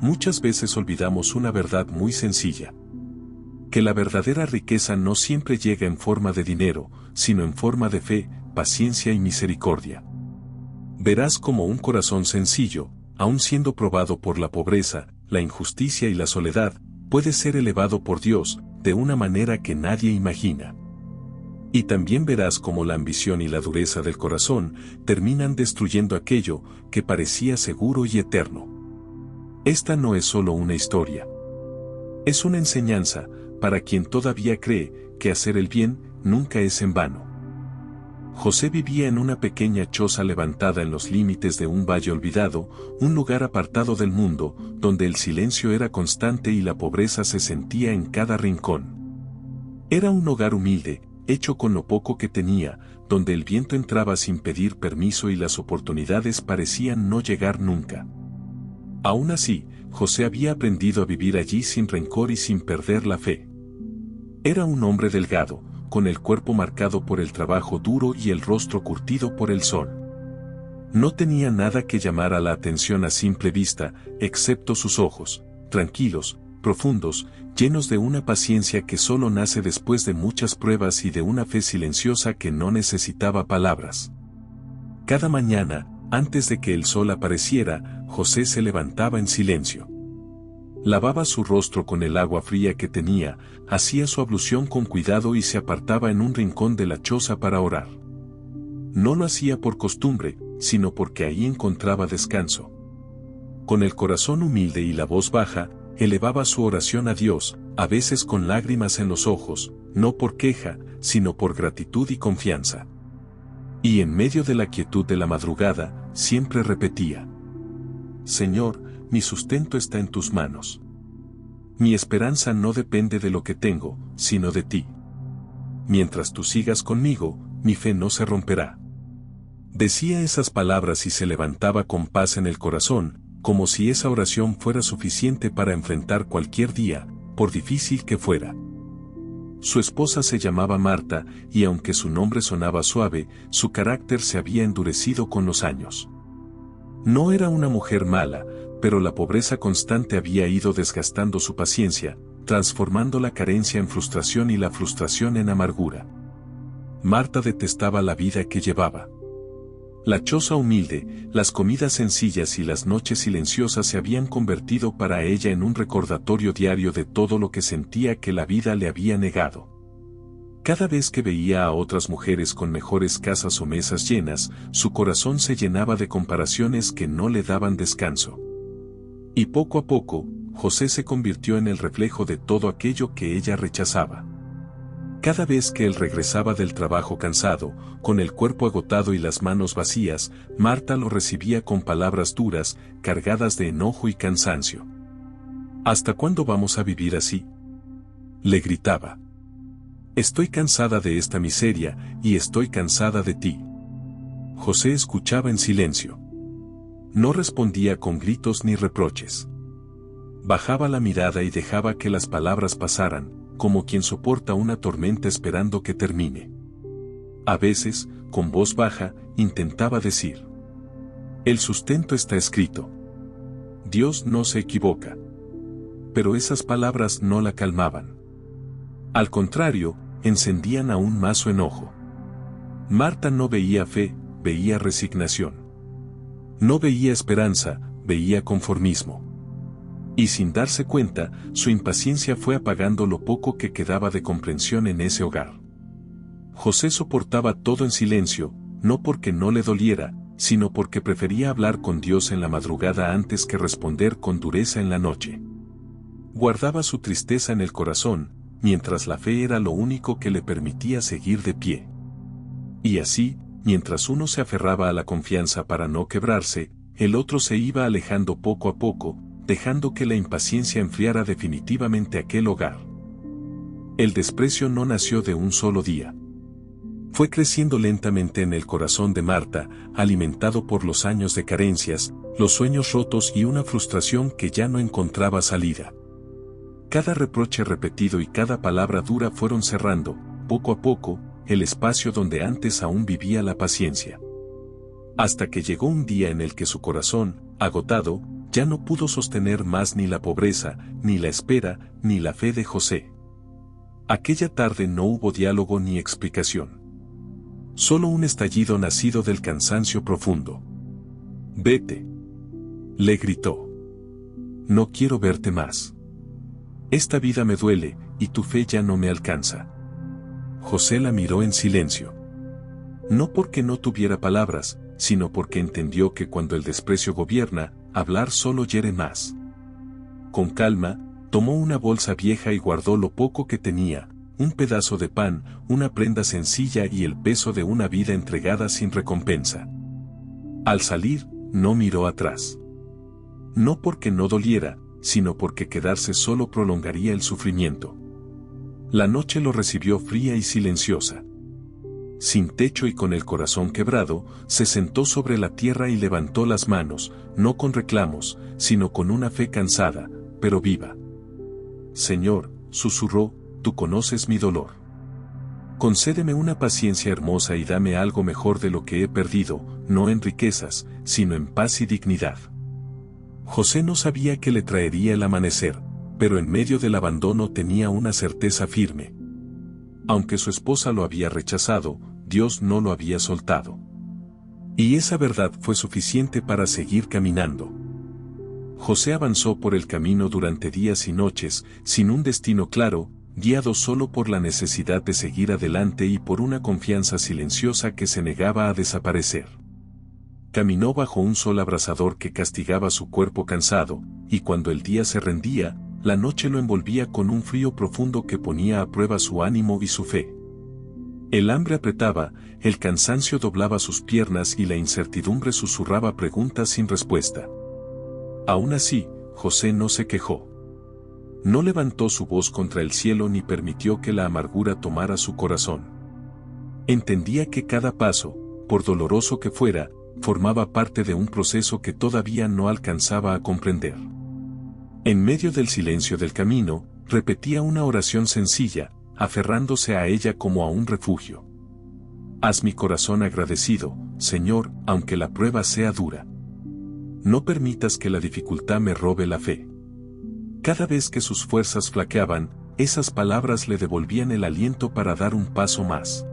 Muchas veces olvidamos una verdad muy sencilla. Que la verdadera riqueza no siempre llega en forma de dinero, sino en forma de fe, paciencia y misericordia. Verás cómo un corazón sencillo, aun siendo probado por la pobreza, la injusticia y la soledad, puede ser elevado por Dios, de una manera que nadie imagina. Y también verás cómo la ambición y la dureza del corazón terminan destruyendo aquello que parecía seguro y eterno. Esta no es solo una historia. Es una enseñanza, para quien todavía cree que hacer el bien nunca es en vano. José vivía en una pequeña choza levantada en los límites de un valle olvidado, un lugar apartado del mundo, donde el silencio era constante y la pobreza se sentía en cada rincón. Era un hogar humilde, hecho con lo poco que tenía, donde el viento entraba sin pedir permiso y las oportunidades parecían no llegar nunca. Aún así, José había aprendido a vivir allí sin rencor y sin perder la fe. Era un hombre delgado, con el cuerpo marcado por el trabajo duro y el rostro curtido por el sol. No tenía nada que llamara la atención a simple vista, excepto sus ojos, tranquilos, profundos, llenos de una paciencia que solo nace después de muchas pruebas y de una fe silenciosa que no necesitaba palabras. Cada mañana, antes de que el sol apareciera, José se levantaba en silencio. Lavaba su rostro con el agua fría que tenía, hacía su ablución con cuidado y se apartaba en un rincón de la choza para orar. No lo hacía por costumbre, sino porque ahí encontraba descanso. Con el corazón humilde y la voz baja, elevaba su oración a Dios, a veces con lágrimas en los ojos, no por queja, sino por gratitud y confianza. Y en medio de la quietud de la madrugada, siempre repetía: Señor, mi sustento está en tus manos. Mi esperanza no depende de lo que tengo, sino de ti. Mientras tú sigas conmigo, mi fe no se romperá. Decía esas palabras y se levantaba con paz en el corazón, como si esa oración fuera suficiente para enfrentar cualquier día, por difícil que fuera. Su esposa se llamaba Marta, y aunque su nombre sonaba suave, su carácter se había endurecido con los años. No era una mujer mala, pero la pobreza constante había ido desgastando su paciencia, transformando la carencia en frustración y la frustración en amargura. Marta detestaba la vida que llevaba. La choza humilde, las comidas sencillas y las noches silenciosas se habían convertido para ella en un recordatorio diario de todo lo que sentía que la vida le había negado. Cada vez que veía a otras mujeres con mejores casas o mesas llenas, su corazón se llenaba de comparaciones que no le daban descanso. Y poco a poco, José se convirtió en el reflejo de todo aquello que ella rechazaba. Cada vez que él regresaba del trabajo cansado, con el cuerpo agotado y las manos vacías, Marta lo recibía con palabras duras, cargadas de enojo y cansancio. ¿Hasta cuándo vamos a vivir así?, le gritaba. Estoy cansada de esta miseria, y estoy cansada de ti. José escuchaba en silencio. No respondía con gritos ni reproches. Bajaba la mirada y dejaba que las palabras pasaran, como quien soporta una tormenta esperando que termine. A veces, con voz baja, intentaba decir: el sustento está escrito. Dios no se equivoca. Pero esas palabras no la calmaban. Al contrario, encendían aún más su enojo. Marta no veía fe, veía resignación. No veía esperanza, veía conformismo. Y sin darse cuenta, su impaciencia fue apagando lo poco que quedaba de comprensión en ese hogar. José soportaba todo en silencio, no porque no le doliera, sino porque prefería hablar con Dios en la madrugada antes que responder con dureza en la noche. Guardaba su tristeza en el corazón, mientras la fe era lo único que le permitía seguir de pie. Y así, mientras uno se aferraba a la confianza para no quebrarse, el otro se iba alejando poco a poco, dejando que la impaciencia enfriara definitivamente aquel hogar. El desprecio no nació de un solo día. Fue creciendo lentamente en el corazón de Marta, alimentado por los años de carencias, los sueños rotos y una frustración que ya no encontraba salida. Cada reproche repetido y cada palabra dura fueron cerrando, poco a poco, el espacio donde antes aún vivía la paciencia. Hasta que llegó un día en el que su corazón, agotado, Ya no pudo sostener más ni la pobreza, ni la espera, ni la fe de José. Aquella tarde no hubo diálogo ni explicación. Solo un estallido nacido del cansancio profundo. «Vete», le gritó. «No quiero verte más. Esta vida me duele, y tu fe ya no me alcanza». José la miró en silencio. No porque no tuviera palabras, sino porque entendió que cuando el desprecio gobierna, hablar solo hiere más. Con calma, tomó una bolsa vieja y guardó lo poco que tenía, un pedazo de pan, una prenda sencilla y el peso de una vida entregada sin recompensa. Al salir, no miró atrás. No porque no doliera, sino porque quedarse solo prolongaría el sufrimiento. La noche lo recibió fría y silenciosa. Sin techo y con el corazón quebrado, se sentó sobre la tierra y levantó las manos, no con reclamos, sino con una fe cansada, pero viva. «Señor», susurró, «tú conoces mi dolor. Concédeme una paciencia hermosa y dame algo mejor de lo que he perdido, no en riquezas, sino en paz y dignidad». José no sabía qué le traería el amanecer, pero en medio del abandono tenía una certeza firme. Aunque su esposa lo había rechazado, Dios no lo había soltado. Y esa verdad fue suficiente para seguir caminando. José avanzó por el camino durante días y noches, sin un destino claro, guiado solo por la necesidad de seguir adelante y por una confianza silenciosa que se negaba a desaparecer. Caminó bajo un sol abrasador que castigaba su cuerpo cansado, y cuando el día se rendía, la noche lo envolvía con un frío profundo que ponía a prueba su ánimo y su fe. El hambre apretaba, el cansancio doblaba sus piernas y la incertidumbre susurraba preguntas sin respuesta. Aún así, José no se quejó. No levantó su voz contra el cielo ni permitió que la amargura tomara su corazón. Entendía que cada paso, por doloroso que fuera, formaba parte de un proceso que todavía no alcanzaba a comprender. En medio del silencio del camino, repetía una oración sencilla, aferrándose a ella como a un refugio. «Haz mi corazón agradecido, Señor, aunque la prueba sea dura. No permitas que la dificultad me robe la fe». Cada vez que sus fuerzas flaqueaban, esas palabras le devolvían el aliento para dar un paso más.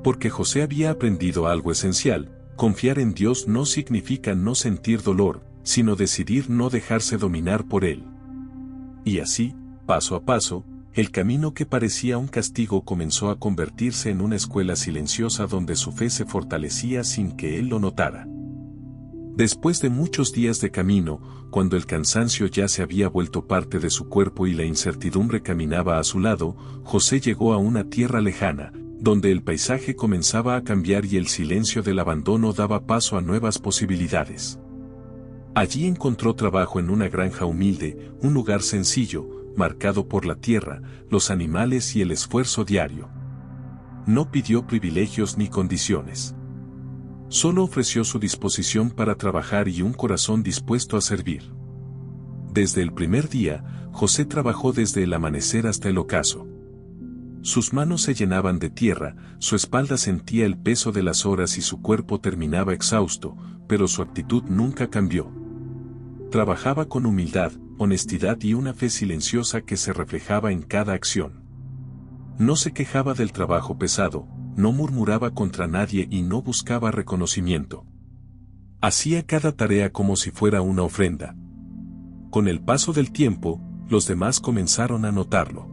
Porque José había aprendido algo esencial: confiar en Dios no significa no sentir dolor, sino decidir no dejarse dominar por él. Y así, paso a paso, el camino que parecía un castigo comenzó a convertirse en una escuela silenciosa donde su fe se fortalecía sin que él lo notara. Después de muchos días de camino, cuando el cansancio ya se había vuelto parte de su cuerpo y la incertidumbre caminaba a su lado, José llegó a una tierra lejana, donde el paisaje comenzaba a cambiar y el silencio del abandono daba paso a nuevas posibilidades. Allí encontró trabajo en una granja humilde, un lugar sencillo, marcado por la tierra, los animales y el esfuerzo diario. No pidió privilegios ni condiciones. Solo ofreció su disposición para trabajar y un corazón dispuesto a servir. Desde el primer día, José trabajó desde el amanecer hasta el ocaso. Sus manos se llenaban de tierra, su espalda sentía el peso de las horas y su cuerpo terminaba exhausto, pero su actitud nunca cambió. Trabajaba con humildad, honestidad y una fe silenciosa que se reflejaba en cada acción. No se quejaba del trabajo pesado, no murmuraba contra nadie y no buscaba reconocimiento. Hacía cada tarea como si fuera una ofrenda. Con el paso del tiempo, los demás comenzaron a notarlo.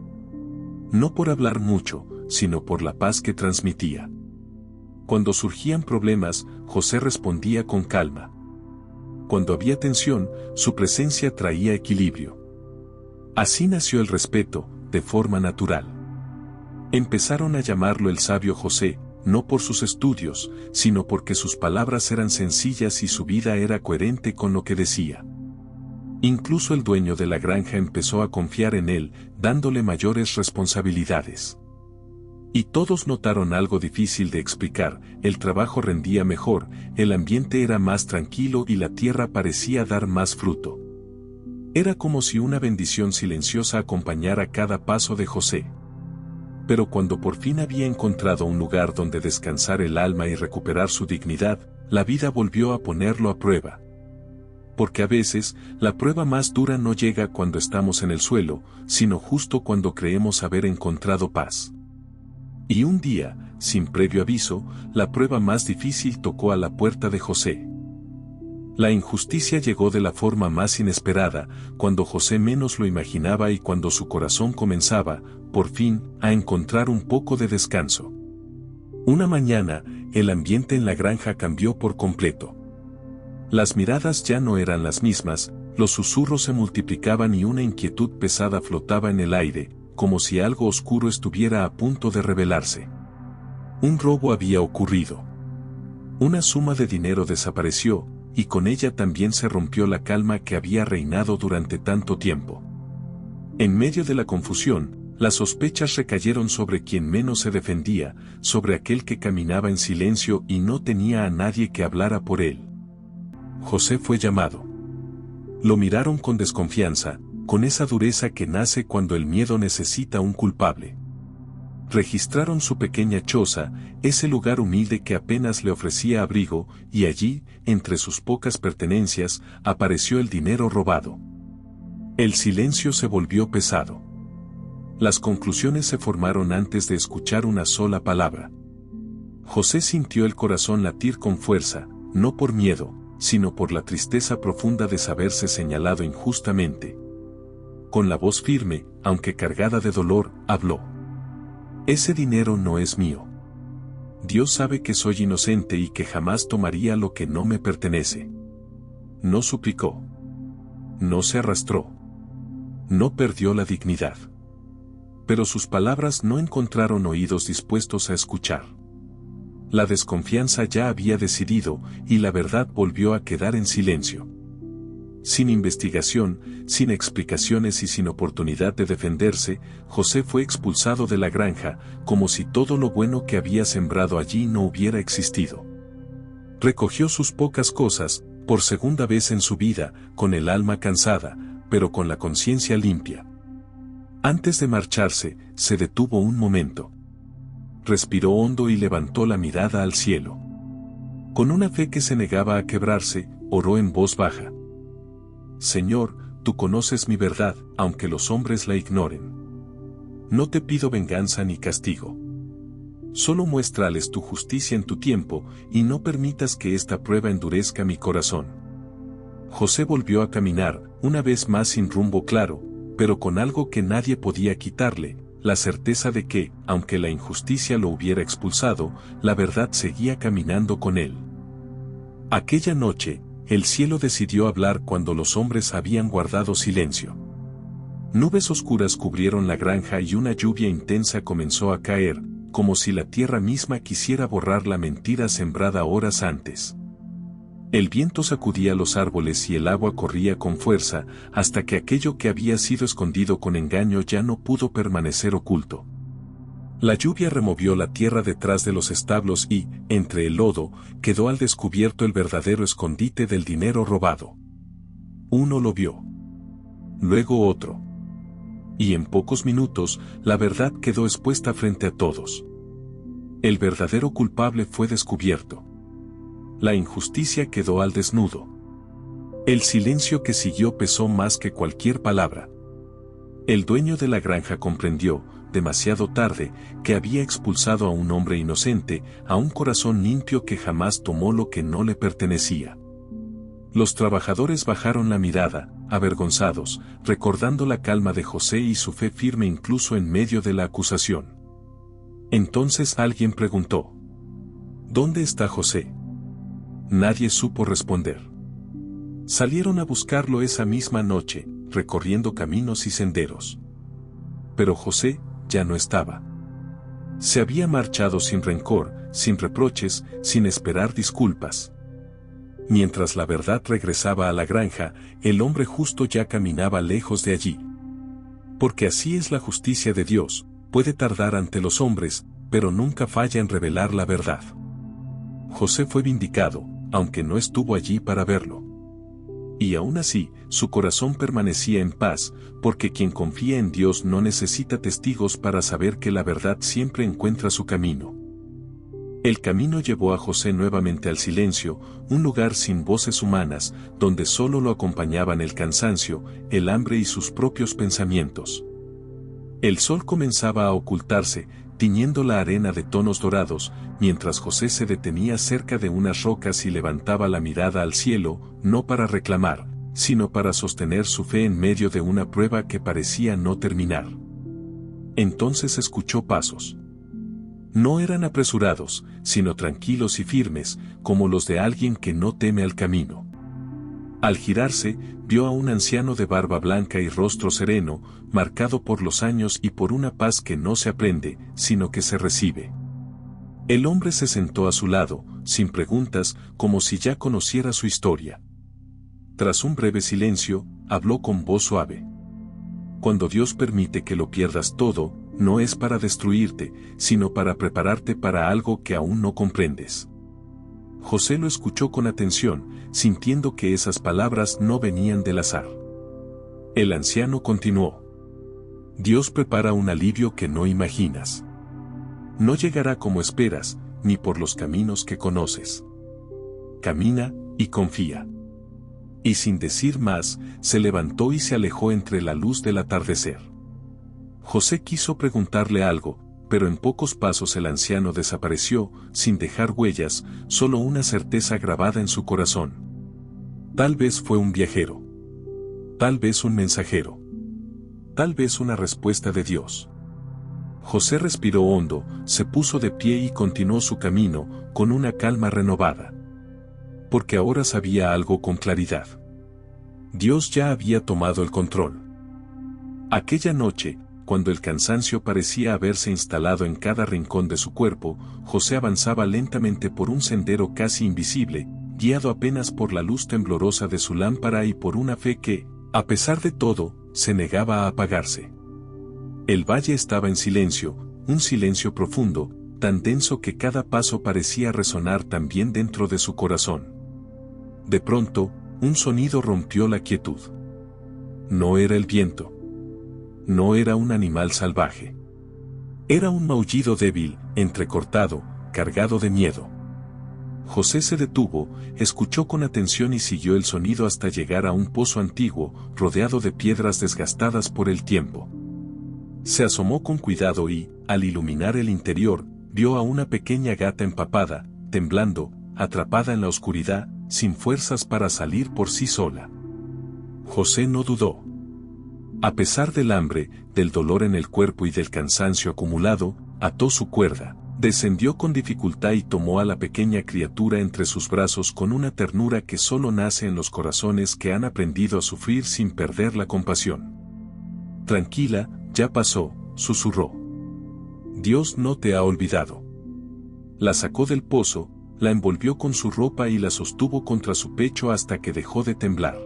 No por hablar mucho, sino por la paz que transmitía. Cuando surgían problemas, José respondía con calma. Cuando había tensión, su presencia traía equilibrio. Así nació el respeto, de forma natural. Empezaron a llamarlo el sabio José, no por sus estudios, sino porque sus palabras eran sencillas y su vida era coherente con lo que decía. Incluso el dueño de la granja empezó a confiar en él, dándole mayores responsabilidades. Y todos notaron algo difícil de explicar: el trabajo rendía mejor, el ambiente era más tranquilo y la tierra parecía dar más fruto. Era como si una bendición silenciosa acompañara cada paso de José. Pero cuando por fin había encontrado un lugar donde descansar el alma y recuperar su dignidad, la vida volvió a ponerlo a prueba. porque a veces, la prueba más dura no llega cuando estamos en el suelo, sino justo cuando creemos haber encontrado paz. Y un día, sin previo aviso, la prueba más difícil tocó a la puerta de José. La injusticia llegó de la forma más inesperada, cuando José menos lo imaginaba y cuando su corazón comenzaba, por fin, a encontrar un poco de descanso. Una mañana, el ambiente en la granja cambió por completo. Las miradas ya no eran las mismas, los susurros se multiplicaban y una inquietud pesada flotaba en el aire, como si algo oscuro estuviera a punto de revelarse. Un robo había ocurrido. Una suma de dinero desapareció, y con ella también se rompió la calma que había reinado durante tanto tiempo. En medio de la confusión, las sospechas recayeron sobre quien menos se defendía, sobre aquel que caminaba en silencio y no tenía a nadie que hablara por él. José fue llamado. Lo miraron con desconfianza, con esa dureza que nace cuando el miedo necesita un culpable. Registraron su pequeña choza, ese lugar humilde que apenas le ofrecía abrigo, y allí, entre sus pocas pertenencias, apareció el dinero robado. El silencio se volvió pesado. Las conclusiones se formaron antes de escuchar una sola palabra. José sintió el corazón latir con fuerza, no por miedo, sino por la tristeza profunda de saberse señalado injustamente. Con la voz firme, aunque cargada de dolor, habló. Ese dinero no es mío. Dios sabe que soy inocente y que jamás tomaría lo que no me pertenece. No suplicó. No se arrastró. No perdió la dignidad. Pero sus palabras no encontraron oídos dispuestos a escuchar. La desconfianza ya había decidido, y la verdad volvió a quedar en silencio. Sin investigación, sin explicaciones y sin oportunidad de defenderse, José fue expulsado de la granja, como si todo lo bueno que había sembrado allí no hubiera existido. Recogió sus pocas cosas, por segunda vez en su vida, con el alma cansada, pero con la conciencia limpia. Antes de marcharse, se detuvo un momento. Respiró hondo y levantó la mirada al cielo. Con una fe que se negaba a quebrarse, oró en voz baja. Señor, tú conoces mi verdad, aunque los hombres la ignoren. No te pido venganza ni castigo. Solo muéstrales tu justicia en tu tiempo, y no permitas que esta prueba endurezca mi corazón. José volvió a caminar, una vez más sin rumbo claro, pero con algo que nadie podía quitarle, la certeza de que, aunque la injusticia lo hubiera expulsado, la verdad seguía caminando con él. Aquella noche, el cielo decidió hablar cuando los hombres habían guardado silencio. Nubes oscuras cubrieron la granja y una lluvia intensa comenzó a caer, como si la tierra misma quisiera borrar la mentira sembrada horas antes. El viento sacudía los árboles y el agua corría con fuerza, hasta que aquello que había sido escondido con engaño ya no pudo permanecer oculto. La lluvia removió la tierra detrás de los establos y, entre el lodo, quedó al descubierto el verdadero escondite del dinero robado. Uno lo vio. Luego otro. Y en pocos minutos, la verdad quedó expuesta frente a todos. El verdadero culpable fue descubierto. La injusticia quedó al desnudo. El silencio que siguió pesó más que cualquier palabra. El dueño de la granja comprendió, demasiado tarde, que había expulsado a un hombre inocente, a un corazón limpio que jamás tomó lo que no le pertenecía. Los trabajadores bajaron la mirada, avergonzados, recordando la calma de José y su fe firme incluso en medio de la acusación. Entonces alguien preguntó: ¿Dónde está José? Nadie supo responder. Salieron a buscarlo esa misma noche, recorriendo caminos y senderos. Pero José ya no estaba. Se había marchado sin rencor, sin reproches, sin esperar disculpas. Mientras la verdad regresaba a la granja, el hombre justo ya caminaba lejos de allí. Porque así es la justicia de Dios, puede tardar ante los hombres, pero nunca falla en revelar la verdad. José fue vindicado, aunque no estuvo allí para verlo. Y aún así, su corazón permanecía en paz, porque quien confía en Dios no necesita testigos para saber que la verdad siempre encuentra su camino. El camino llevó a José nuevamente al silencio, un lugar sin voces humanas, donde solo lo acompañaban el cansancio, el hambre y sus propios pensamientos. El sol comenzaba a ocultarse, tiñendo la arena de tonos dorados, mientras José se detenía cerca de unas rocas y levantaba la mirada al cielo, no para reclamar, sino para sostener su fe en medio de una prueba que parecía no terminar. Entonces escuchó pasos. No eran apresurados, sino tranquilos y firmes, como los de alguien que no teme al camino. Al girarse, vio a un anciano de barba blanca y rostro sereno, marcado por los años y por una paz que no se aprende, sino que se recibe. El hombre se sentó a su lado, sin preguntas, como si ya conociera su historia. Tras un breve silencio, habló con voz suave. Cuando Dios permite que lo pierdas todo, no es para destruirte, sino para prepararte para algo que aún no comprendes. José lo escuchó con atención, sintiendo que esas palabras no venían del azar. El anciano continuó. Dios prepara un alivio que no imaginas. No llegará como esperas, ni por los caminos que conoces. Camina y confía. Y sin decir más, se levantó y se alejó entre la luz del atardecer. José quiso preguntarle algo, pero en pocos pasos el anciano desapareció, sin dejar huellas, solo una certeza grabada en su corazón. Tal vez fue un viajero. Tal vez un mensajero. Tal vez una respuesta de Dios. José respiró hondo, se puso de pie y continuó su camino, con una calma renovada. Porque ahora sabía algo con claridad. Dios ya había tomado el control. Aquella noche, cuando el cansancio parecía haberse instalado en cada rincón de su cuerpo, José avanzaba lentamente por un sendero casi invisible, guiado apenas por la luz temblorosa de su lámpara y por una fe que, a pesar de todo, se negaba a apagarse. El valle estaba en silencio, un silencio profundo, tan denso que cada paso parecía resonar también dentro de su corazón. De pronto, un sonido rompió la quietud. No era el viento. No era un animal salvaje. Era un maullido débil, entrecortado, cargado de miedo. José se detuvo, escuchó con atención y siguió el sonido hasta llegar a un pozo antiguo, rodeado de piedras desgastadas por el tiempo. Se asomó con cuidado y, al iluminar el interior, vio a una pequeña gata empapada, temblando, atrapada en la oscuridad, sin fuerzas para salir por sí sola. José no dudó. A pesar del hambre, del dolor en el cuerpo y del cansancio acumulado, ató su cuerda, descendió con dificultad y tomó a la pequeña criatura entre sus brazos con una ternura que solo nace en los corazones que han aprendido a sufrir sin perder la compasión. Tranquila, ya pasó, susurró. Dios no te ha olvidado. La sacó del pozo, la envolvió con su ropa y la sostuvo contra su pecho hasta que dejó de temblar.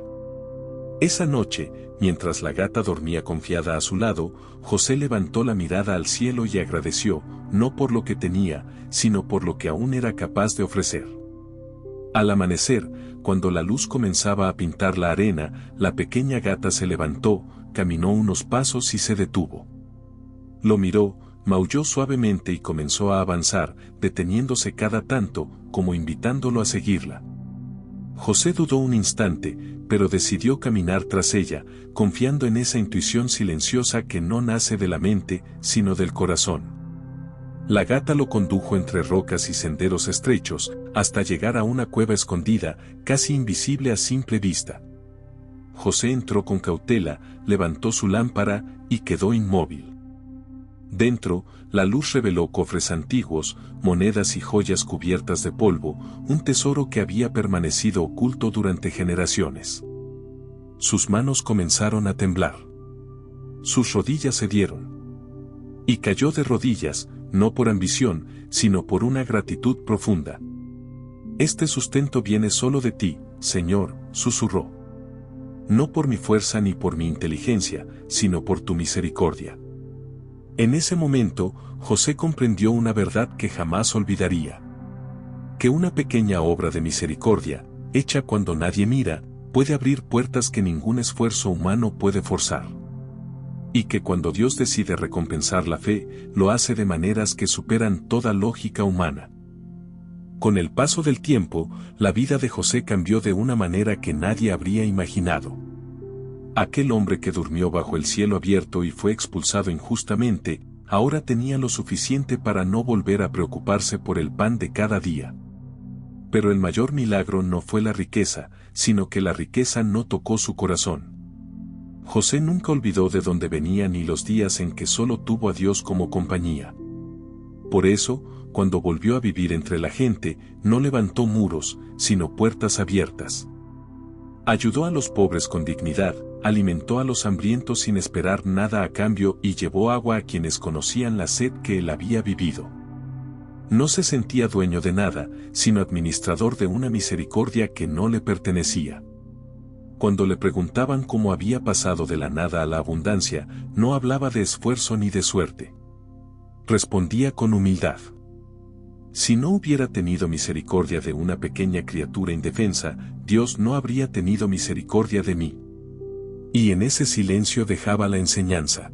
Esa noche, mientras la gata dormía confiada a su lado, José levantó la mirada al cielo y agradeció, no por lo que tenía, sino por lo que aún era capaz de ofrecer. Al amanecer, cuando la luz comenzaba a pintar la arena, la pequeña gata se levantó, caminó unos pasos y se detuvo. Lo miró, maulló suavemente y comenzó a avanzar, deteniéndose cada tanto, como invitándolo a seguirla. José dudó un instante, pero decidió caminar tras ella, confiando en esa intuición silenciosa que no nace de la mente, sino del corazón. La gata lo condujo entre rocas y senderos estrechos, hasta llegar a una cueva escondida, casi invisible a simple vista. José entró con cautela, levantó su lámpara, y quedó inmóvil. Dentro, la luz reveló cofres antiguos, monedas y joyas cubiertas de polvo, un tesoro que había permanecido oculto durante generaciones. Sus manos comenzaron a temblar. Sus rodillas cedieron. Y cayó de rodillas, no por ambición, sino por una gratitud profunda. Este sustento viene solo de ti, Señor, susurró. No por mi fuerza ni por mi inteligencia, sino por tu misericordia. En ese momento, José comprendió una verdad que jamás olvidaría. Que una pequeña obra de misericordia, hecha cuando nadie mira, puede abrir puertas que ningún esfuerzo humano puede forzar. Y que cuando Dios decide recompensar la fe, lo hace de maneras que superan toda lógica humana. Con el paso del tiempo, la vida de José cambió de una manera que nadie habría imaginado. Aquel hombre que durmió bajo el cielo abierto y fue expulsado injustamente, ahora tenía lo suficiente para no volver a preocuparse por el pan de cada día. Pero el mayor milagro no fue la riqueza, sino que la riqueza no tocó su corazón. José nunca olvidó de dónde venía ni los días en que solo tuvo a Dios como compañía. Por eso, cuando volvió a vivir entre la gente, no levantó muros, sino puertas abiertas. Ayudó a los pobres con dignidad, alimentó a los hambrientos sin esperar nada a cambio y llevó agua a quienes conocían la sed que él había vivido. No se sentía dueño de nada, sino administrador de una misericordia que no le pertenecía. Cuando le preguntaban cómo había pasado de la nada a la abundancia, no hablaba de esfuerzo ni de suerte. Respondía con humildad. Si no hubiera tenido misericordia de una pequeña criatura indefensa, Dios no habría tenido misericordia de mí. Y en ese silencio dejaba la enseñanza.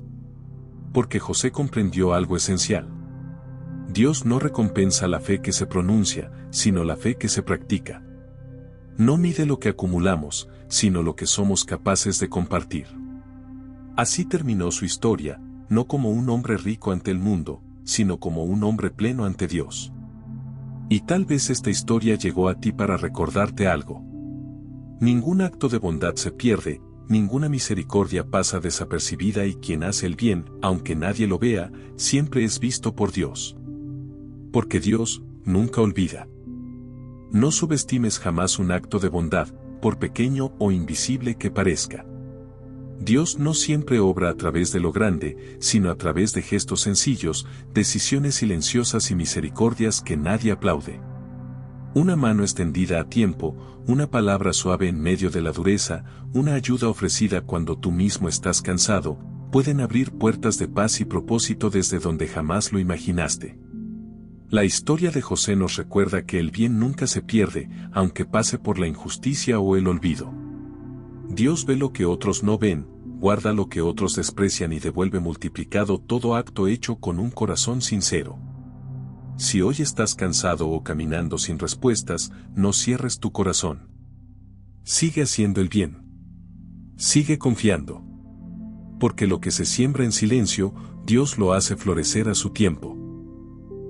Porque José comprendió algo esencial. Dios no recompensa la fe que se pronuncia, sino la fe que se practica. No mide lo que acumulamos, sino lo que somos capaces de compartir. Así terminó su historia, no como un hombre rico ante el mundo, sino como un hombre pleno ante Dios. Y tal vez esta historia llegó a ti para recordarte algo. Ningún acto de bondad se pierde, ninguna misericordia pasa desapercibida y quien hace el bien, aunque nadie lo vea, siempre es visto por Dios. Porque Dios nunca olvida. No subestimes jamás un acto de bondad, por pequeño o invisible que parezca. Dios no siempre obra a través de lo grande, sino a través de gestos sencillos, decisiones silenciosas y misericordias que nadie aplaude. Una mano extendida a tiempo, una palabra suave en medio de la dureza, una ayuda ofrecida cuando tú mismo estás cansado, pueden abrir puertas de paz y propósito desde donde jamás lo imaginaste. La historia de José nos recuerda que el bien nunca se pierde, aunque pase por la injusticia o el olvido. Dios ve lo que otros no ven, guarda lo que otros desprecian y devuelve multiplicado todo acto hecho con un corazón sincero. Si hoy estás cansado o caminando sin respuestas, no cierres tu corazón. Sigue haciendo el bien. Sigue confiando. Porque lo que se siembra en silencio, Dios lo hace florecer a su tiempo.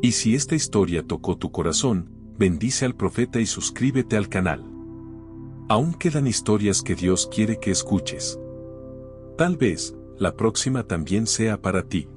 Y si esta historia tocó tu corazón, bendice al profeta y suscríbete al canal. Aún quedan historias que Dios quiere que escuches. Tal vez, la próxima también sea para ti.